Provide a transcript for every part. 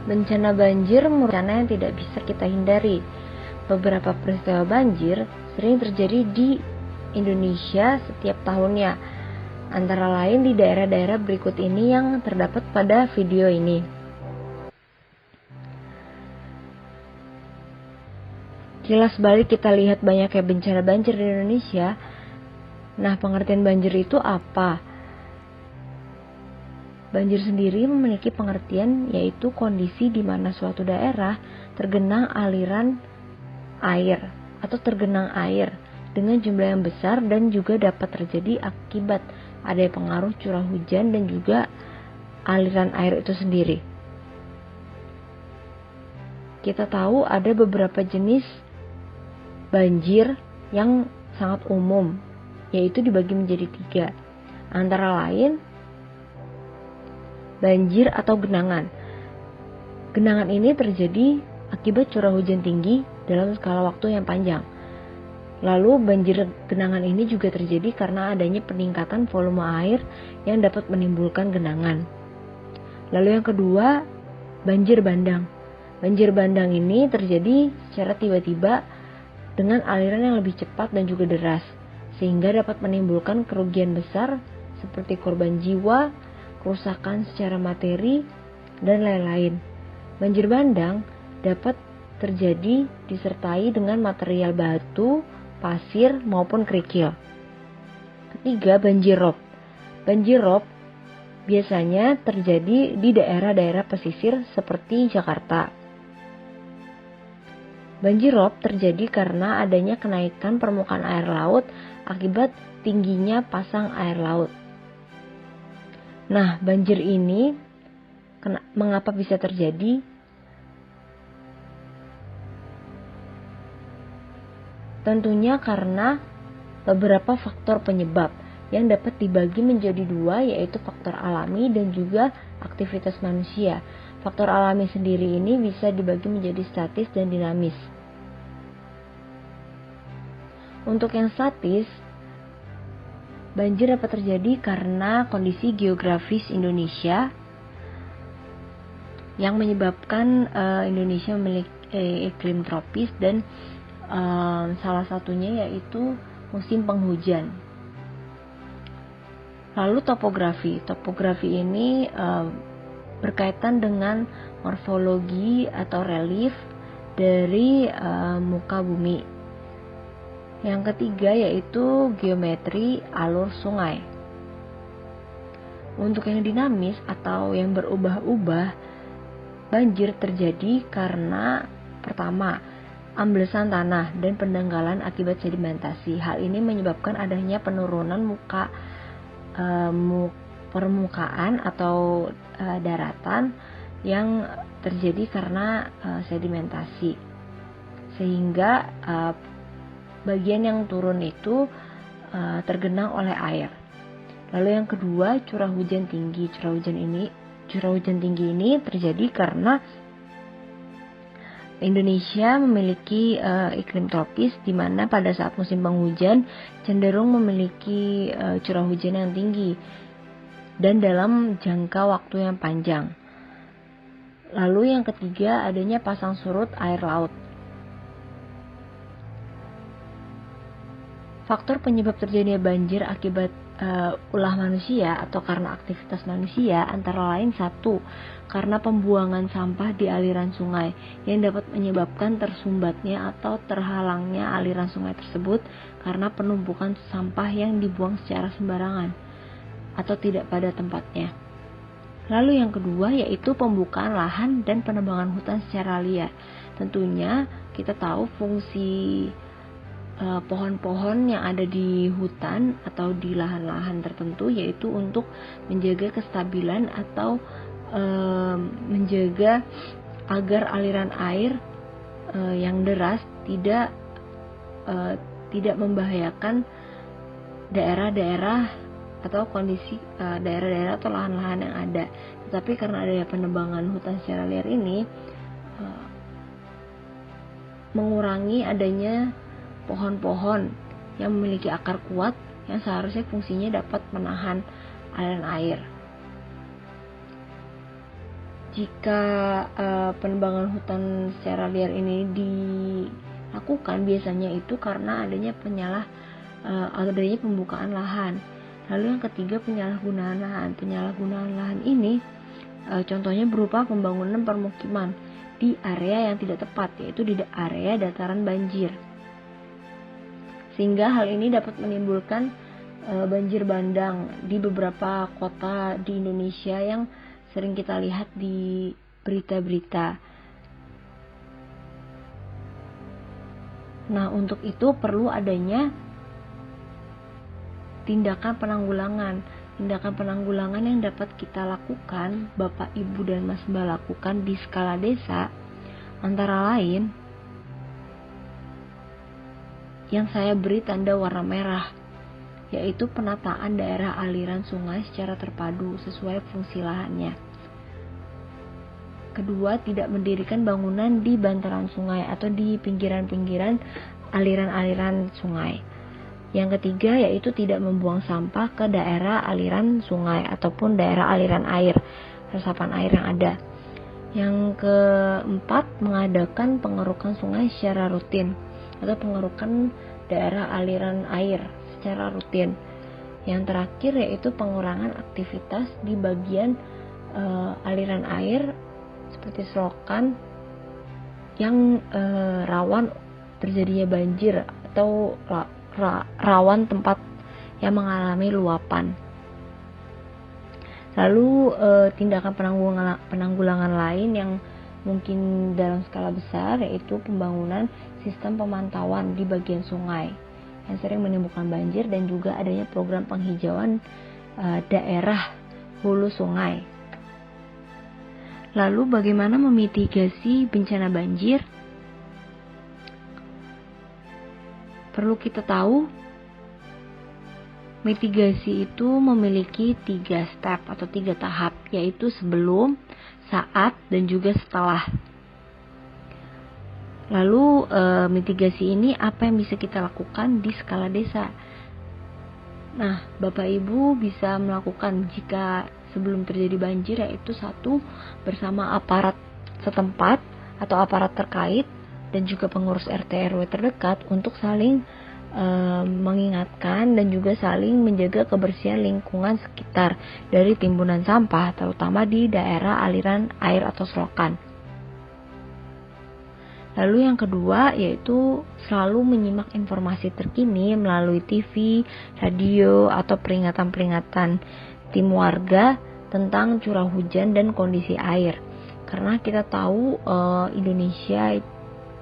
Bencana banjir merupakan bencana yang tidak bisa kita hindari. Beberapa peristiwa banjir sering terjadi di Indonesia setiap tahunnya, antara lain di daerah-daerah berikut ini yang terdapat pada video ini. Kilas balik kita lihat banyaknya bencana banjir di Indonesia. Nah, pengertian banjir itu apa? Banjir sendiri memiliki pengertian, yaitu kondisi di mana suatu daerah tergenang aliran air atau tergenang air dengan jumlah yang besar dan juga dapat terjadi akibat adanya pengaruh curah hujan dan juga aliran air itu sendiri. Kita tahu ada beberapa jenis banjir yang sangat umum, yaitu dibagi menjadi 3, antara lain banjir atau genangan. Genangan ini terjadi akibat curah hujan tinggi dalam skala waktu yang panjang. Lalu banjir genangan ini juga terjadi karena adanya peningkatan volume air yang dapat menimbulkan genangan. Lalu yang kedua, banjir bandang. Banjir bandang ini terjadi secara tiba-tiba dengan aliran yang lebih cepat dan juga deras, sehingga dapat menimbulkan kerugian besar seperti korban jiwa, kerusakan secara materi, dan lain-lain. Banjir bandang dapat terjadi disertai dengan material batu, pasir, maupun kerikil. Ketiga, banjir rob. Banjir rob biasanya terjadi di daerah-daerah pesisir seperti Jakarta. Banjir rob terjadi karena adanya kenaikan permukaan air laut akibat tingginya pasang air laut. Nah, banjir ini mengapa bisa terjadi? Tentunya karena beberapa faktor penyebab yang dapat dibagi menjadi 2, yaitu faktor alami dan juga aktivitas manusia. Faktor alami sendiri ini bisa dibagi menjadi statis dan dinamis. Untuk yang statis, banjir dapat terjadi karena kondisi geografis Indonesia yang menyebabkan Indonesia memiliki iklim tropis dan salah satunya yaitu musim penghujan. Lalu topografi. Topografi ini berkaitan dengan morfologi atau relief dari muka bumi. Yang ketiga yaitu geometri alur sungai. Untuk yang dinamis atau yang berubah-ubah, banjir terjadi karena pertama, amblesan tanah dan pendangkalan akibat sedimentasi. Hal ini menyebabkan adanya penurunan permukaan atau daratan yang terjadi karena sedimentasi. Sehingga bagian yang turun itu tergenang oleh air. Lalu yang kedua, curah hujan tinggi. Curah hujan tinggi ini terjadi karena Indonesia memiliki iklim tropis di mana pada saat musim penghujan cenderung memiliki curah hujan yang tinggi dan dalam jangka waktu yang panjang. Lalu yang ketiga, adanya pasang surut air laut. Faktor penyebab terjadinya banjir akibat ulah manusia atau karena aktivitas manusia antara lain 1, karena pembuangan sampah di aliran sungai yang dapat menyebabkan tersumbatnya atau terhalangnya aliran sungai tersebut karena penumpukan sampah yang dibuang secara sembarangan atau tidak pada tempatnya. Lalu yang kedua yaitu pembukaan lahan dan penebangan hutan secara liar. Tentunya kita tahu fungsi pohon-pohon yang ada di hutan atau di lahan-lahan tertentu yaitu untuk menjaga kestabilan atau menjaga agar aliran air yang deras tidak membahayakan daerah-daerah atau kondisi daerah-daerah atau lahan-lahan yang ada. Tetapi karena adanya penebangan hutan secara liar ini mengurangi adanya pohon-pohon yang memiliki akar kuat yang seharusnya fungsinya dapat menahan aliran air. jika penebangan hutan secara liar ini dilakukan, biasanya itu karena adanya pembukaan lahan. Lalu yang ketiga, penyalahgunaan lahan. Penyalahgunaan lahan ini contohnya berupa pembangunan permukiman di area yang tidak tepat, yaitu di area dataran banjir. Sehingga hal ini dapat menimbulkan banjir bandang di beberapa kota di Indonesia yang sering kita lihat di berita-berita. Nah, untuk itu perlu adanya tindakan penanggulangan yang dapat kita lakukan, Bapak, Ibu, dan Mas Mbak lakukan di skala desa, antara lain yang saya beri tanda warna merah, yaitu penataan daerah aliran sungai secara terpadu sesuai fungsi lahannya. Kedua, tidak mendirikan bangunan di bantaran sungai atau di pinggiran-pinggiran aliran-aliran sungai. Yang ketiga, yaitu tidak membuang sampah ke daerah aliran sungai ataupun daerah aliran air, resapan air yang ada. Yang keempat, mengadakan pengerukan sungai secara rutin atau pengerukan daerah aliran air secara rutin. Yang terakhir, yaitu pengurangan aktivitas di bagian aliran air seperti selokan yang rawan terjadinya banjir atau rawan tempat yang mengalami luapan. Lalu tindakan penanggulangan lain yang mungkin dalam skala besar, yaitu pembangunan sistem pemantauan di bagian sungai yang sering menimbulkan banjir, dan juga adanya program penghijauan daerah hulu sungai. Lalu bagaimana memitigasi bencana banjir? Perlu kita tahu, mitigasi itu memiliki 3 step atau 3 tahap, yaitu sebelum, saat, dan juga setelah. Lalu mitigasi ini apa yang bisa kita lakukan di skala desa? Nah, Bapak Ibu bisa melakukan jika sebelum terjadi banjir, yaitu 1, bersama aparat setempat atau aparat terkait dan juga pengurus RT RW terdekat untuk saling mengingatkan dan juga saling menjaga kebersihan lingkungan sekitar dari timbunan sampah, terutama di daerah aliran air atau selokan. Lalu yang kedua, yaitu selalu menyimak informasi terkini melalui TV, radio, atau peringatan-peringatan tim warga tentang curah hujan dan kondisi air. Karena kita tahu Indonesia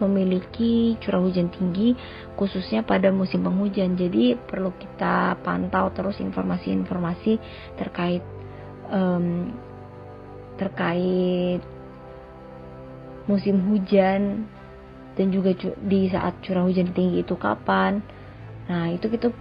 memiliki curah hujan tinggi khususnya pada musim penghujan. Jadi perlu kita pantau terus informasi-informasi terkait musim hujan dan juga di saat curah hujan tinggi itu kapan. Nah, itu kita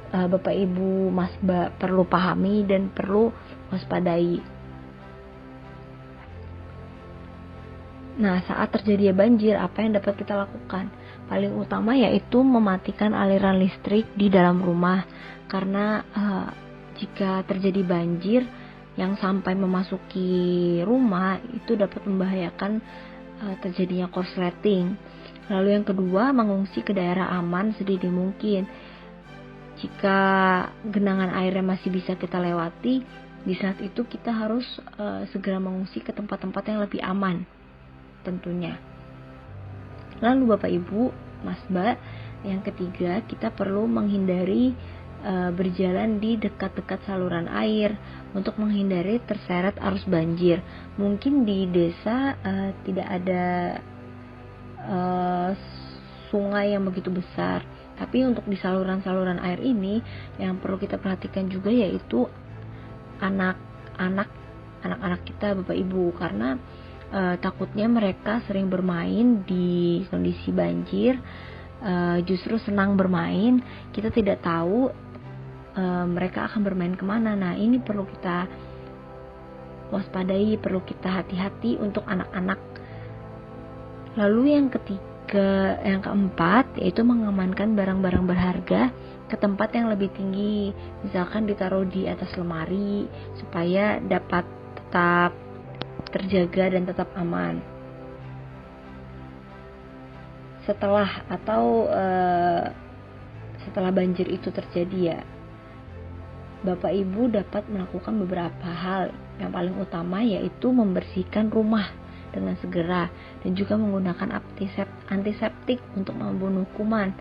Bapak Ibu Mas Mbak perlu pahami dan perlu waspadai. Nah, saat terjadi banjir, apa yang dapat kita lakukan? Paling utama yaitu mematikan aliran listrik di dalam rumah. Karena jika terjadi banjir yang sampai memasuki rumah, itu dapat membahayakan terjadinya korsleting. Lalu yang kedua, mengungsi ke daerah aman sedini mungkin. Jika genangan airnya masih bisa kita lewati, di saat itu kita harus segera mengungsi ke tempat-tempat yang lebih aman tentunya. Lalu Bapak Ibu, Mas Mbak, yang ketiga, kita perlu menghindari berjalan di dekat-dekat saluran air untuk menghindari terseret arus banjir. Mungkin di desa tidak ada sungai yang begitu besar, tapi untuk di saluran-saluran air ini yang perlu kita perhatikan juga yaitu anak-anak kita, Bapak Ibu, karena takutnya mereka sering bermain di kondisi banjir, justru senang bermain. Kita tidak tahu mereka akan bermain kemana. Nah, ini perlu kita waspadai, perlu kita hati-hati untuk anak-anak. Lalu yang keempat, yaitu mengamankan barang-barang berharga ke tempat yang lebih tinggi, misalkan ditaruh di atas lemari supaya dapat tetap terjaga dan tetap aman. Setelah banjir itu terjadi ya, Bapak Ibu dapat melakukan beberapa hal. Yang paling utama yaitu membersihkan rumah dengan segera dan juga menggunakan antiseptik untuk membunuh kuman.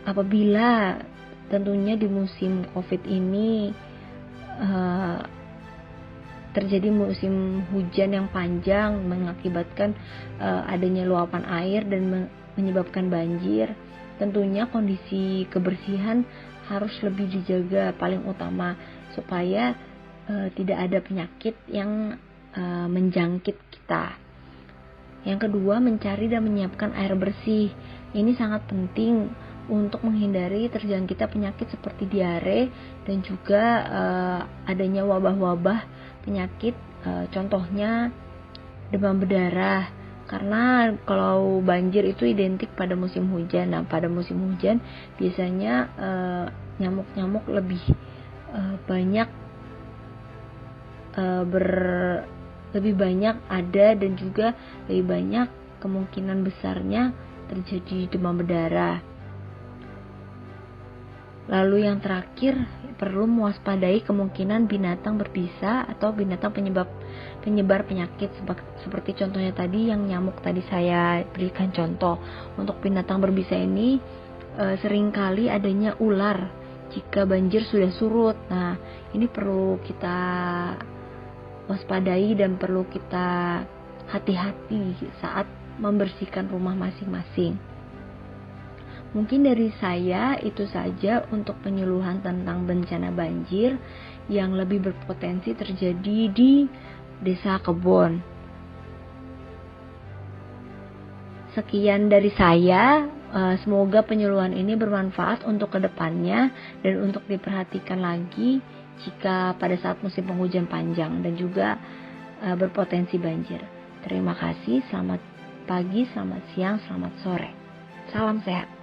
Apabila tentunya di musim COVID ini terjadi musim hujan yang panjang mengakibatkan adanya luapan air dan menyebabkan banjir, tentunya kondisi kebersihan harus lebih dijaga paling utama supaya tidak ada penyakit yang menjangkit kita. Yang kedua, mencari dan menyiapkan air bersih. Ini sangat penting untuk menghindari terjangkitnya penyakit seperti diare dan juga adanya wabah-wabah penyakit, contohnya demam berdarah. Karena kalau banjir itu identik pada musim hujan. Nah, pada musim hujan biasanya nyamuk-nyamuk lebih banyak ada dan juga lebih banyak kemungkinan besarnya terjadi demam berdarah. Lalu yang terakhir, perlu mewaspadai kemungkinan binatang berbisa atau binatang penyebar penyakit seperti contohnya tadi yang nyamuk tadi saya berikan contoh. Untuk binatang berbisa ini seringkali adanya ular jika banjir sudah surut. Nah, ini perlu kita waspadai dan perlu kita hati-hati saat membersihkan rumah masing-masing. Mungkin dari saya itu saja untuk penyuluhan tentang bencana banjir yang lebih berpotensi terjadi di Desa Kebon. Sekian dari saya, semoga penyuluhan ini bermanfaat untuk kedepannya dan untuk diperhatikan lagi jika pada saat musim penghujan panjang dan juga berpotensi banjir. Terima kasih, selamat pagi, selamat siang, selamat sore. Salam sehat.